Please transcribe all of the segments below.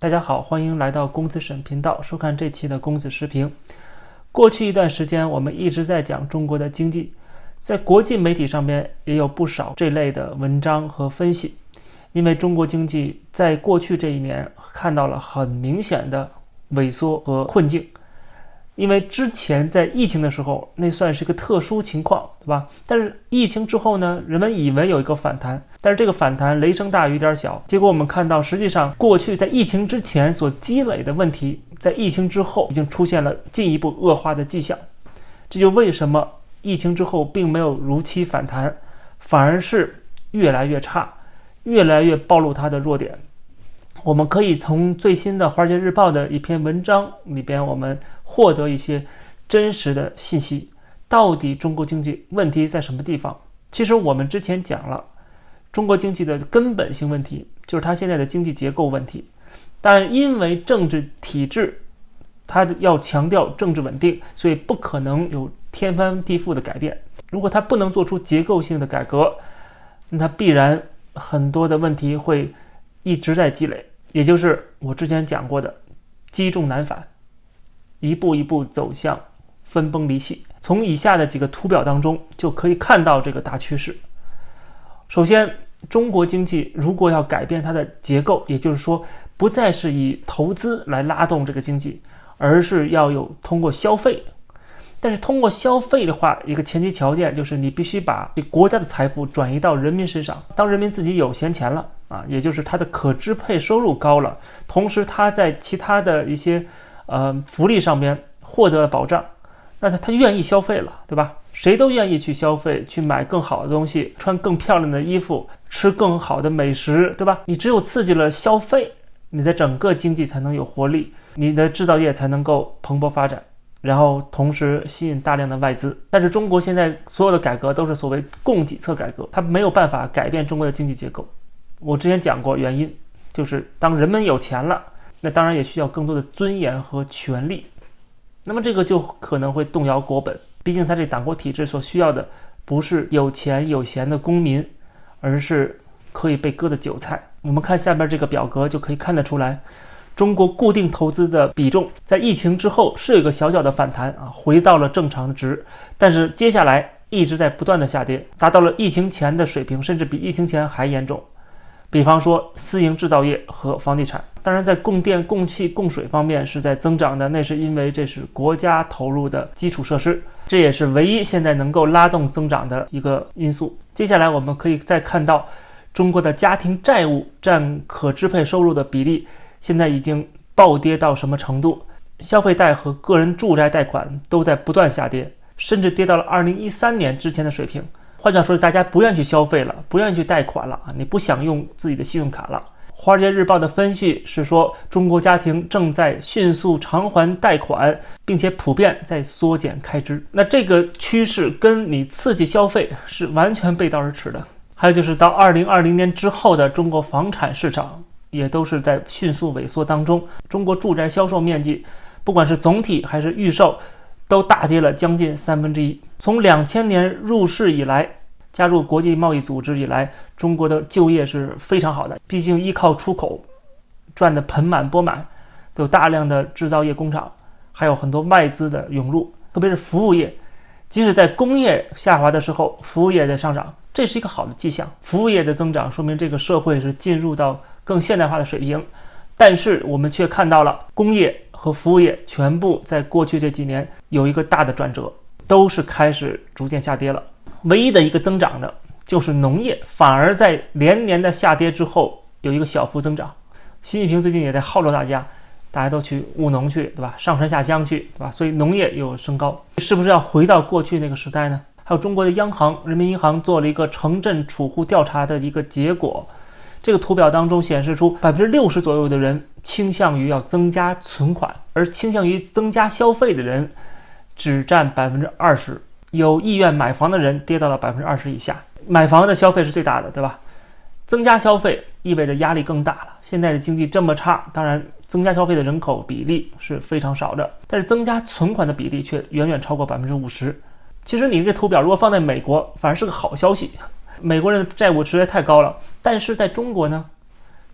大家好，欢迎来到公子沈频道，收看这期的公子时评。过去一段时间，我们一直在讲中国的经济，在国际媒体上边也有不少这类的文章和分析。因为中国经济在过去这一年看到了很明显的萎缩和困境。因为之前在疫情的时候，那算是一个特殊情况，对吧？但是疫情之后呢，人们以为有一个反弹，但是这个反弹雷声大雨点小，结果我们看到，实际上过去在疫情之前所积累的问题，在疫情之后已经出现了进一步恶化的迹象。这就为什么疫情之后并没有如期反弹，反而是越来越差，越来越暴露它的弱点。我们可以从最新的《华尔街日报》的一篇文章里边，我们获得一些真实的信息。到底中国经济问题在什么地方？其实我们之前讲了，中国经济的根本性问题就是它现在的经济结构问题。但因为政治体制，它要强调政治稳定，所以不可能有天翻地覆的改变。如果它不能做出结构性的改革，那它必然很多的问题会一直在积累，也就是我之前讲过的积重难返，一步一步走向分崩离析。从以下的几个图表当中就可以看到这个大趋势。首先，中国经济如果要改变它的结构，也就是说不再是以投资来拉动这个经济，而是要通过消费。但是通过消费的话，一个前提条件就是你必须把国家的财富转移到人民身上。当人民自己有闲钱了也就是他的可支配收入高了，同时他在其他的一些福利上面获得了保障，那他愿意消费了，对吧？谁都愿意去消费，去买更好的东西，穿更漂亮的衣服，吃更好的美食，对吧？你只有刺激了消费，你的整个经济才能有活力，你的制造业才能够蓬勃发展，然后同时吸引大量的外资。但是中国现在所有的改革都是所谓供给侧改革，它没有办法改变中国的经济结构。我之前讲过原因，就是当人们有钱了，那当然也需要更多的尊严和权利，那么这个就可能会动摇国本。毕竟它这党国体制所需要的不是有钱有闲的公民，而是可以被割的韭菜。我们看下边这个表格就可以看得出来，中国固定投资的比重在疫情之后是有一个小小的反弹回到了正常值，但是接下来一直在不断的下跌，达到了疫情前的水平，甚至比疫情前还严重。比方说私营制造业和房地产，当然在供电、供气、供水方面是在增长的，那是因为这是国家投入的基础设施，这也是唯一现在能够拉动增长的一个因素。接下来我们可以再看到中国的家庭债务占可支配收入的比例现在已经暴跌到什么程度？消费贷和个人住宅贷款都在不断下跌，甚至跌到了2013年之前的水平。换句话说，大家不愿意去消费了，不愿意去贷款了你不想用自己的信用卡了。华尔街日报的分析是说，中国家庭正在迅速偿还贷款，并且普遍在缩减开支。那这个趋势跟你刺激消费是完全背道而驰的。还有就是到2020年之后的中国房产市场也都是在迅速萎缩当中，中国住宅销售面积不管是总体还是预售都大跌了将近1/3。从2000年入市以来，加入国际贸易组织以来，中国的就业是非常好的，毕竟依靠出口赚得盆满钵满，都有大量的制造业工厂，还有很多外资的涌入，特别是服务业。即使在工业下滑的时候，服务业在上涨，这是一个好的迹象。服务业的增长说明这个社会是进入到更现代化的水平，但是我们却看到了工业和服务业全部在过去这几年有一个大的转折，都是开始逐渐下跌了。唯一的一个增长的就是农业，反而在连年的下跌之后有一个小幅增长。习近平最近也在号召大家都去务农去，对吧？上山下乡去，对吧？所以农业又有升高，是不是要回到过去那个时代呢？还有中国的央行人民银行做了一个城镇储户调查的一个结果，这个图表当中显示出60%左右的人倾向于要增加存款，而倾向于增加消费的人只占20%。有意愿买房的人跌到了20%以下，买房的消费是最大的，对吧？增加消费意味着压力更大了。现在的经济这么差，当然增加消费的人口比例是非常少的，但是增加存款的比例却远远超过50%。其实你这图表如果放在美国，反而是个好消息。美国人的债务实在太高了，但是在中国呢？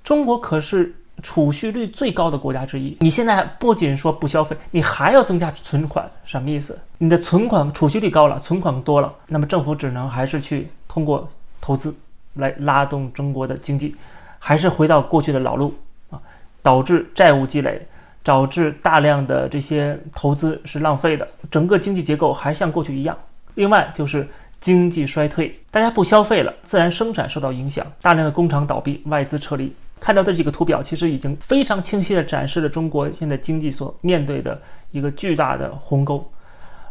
中国可是储蓄率最高的国家之一。你现在不仅说不消费，你还要增加存款，什么意思？你的存款储蓄率高了，存款多了，那么政府只能还是去通过投资来拉动中国的经济，还是回到过去的老路啊，导致债务积累，导致大量的这些投资是浪费的，整个经济结构还像过去一样。另外就是经济衰退，大家不消费了，自然生产受到影响，大量的工厂倒闭，外资撤离。看到这几个图表，其实已经非常清晰地展示了中国现在经济所面对的一个巨大的鸿沟，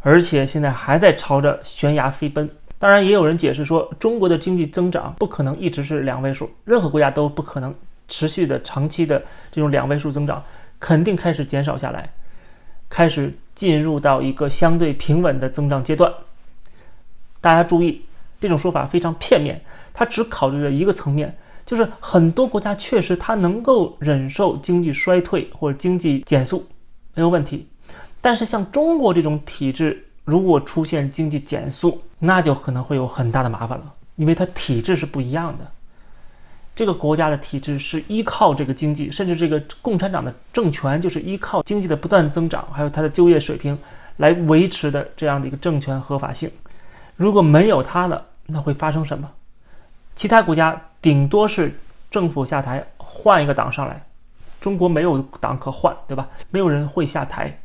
而且现在还在朝着悬崖飞奔。当然，也有人解释说，中国的经济增长不可能一直是2位数，任何国家都不可能持续的、长期的这种2位数增长，肯定开始减少下来，开始进入到一个相对平稳的增长阶段。大家注意，这种说法非常片面，它只考虑了一个层面，就是很多国家确实它能够忍受经济衰退或者经济减速，没有问题。但是像中国这种体制，如果出现经济减速，那就可能会有很大的麻烦了，因为它体制是不一样的。这个国家的体制是依靠这个经济，甚至这个共产党的政权就是依靠经济的不断增长，还有它的就业水平来维持的这样的一个政权合法性。如果没有它了，那会发生什么？其他国家顶多是政府下台，换一个党上来，中国没有党可换，对吧？没有人会下台。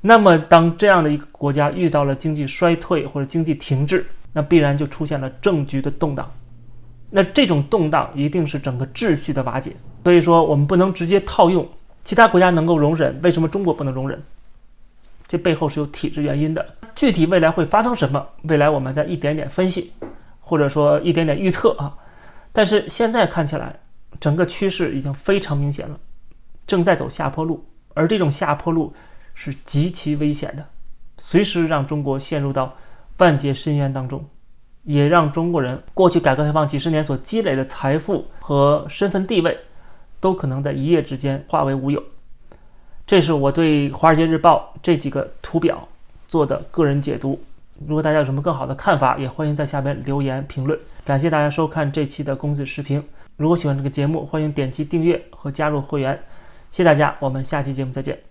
那么当这样的一个国家遇到了经济衰退或者经济停滞，那必然就出现了政局的动荡，那这种动荡一定是整个秩序的瓦解。所以说我们不能直接套用其他国家能够容忍，为什么中国不能容忍？这背后是有体制原因的。具体未来会发生什么，未来我们再一点点分析，或者说一点点预测啊。但是现在看起来整个趋势已经非常明显了，正在走下坡路，而这种下坡路是极其危险的，随时让中国陷入到万劫深渊当中，也让中国人过去改革开放几十年所积累的财富和身份地位都可能在一夜之间化为乌有。这是我对《华尔街日报》这几个图表做的个人解读，如果大家有什么更好的看法，也欢迎在下边留言评论。感谢大家收看这期的公子视频，如果喜欢这个节目，欢迎点击订阅和加入会员。谢谢大家，我们下期节目再见。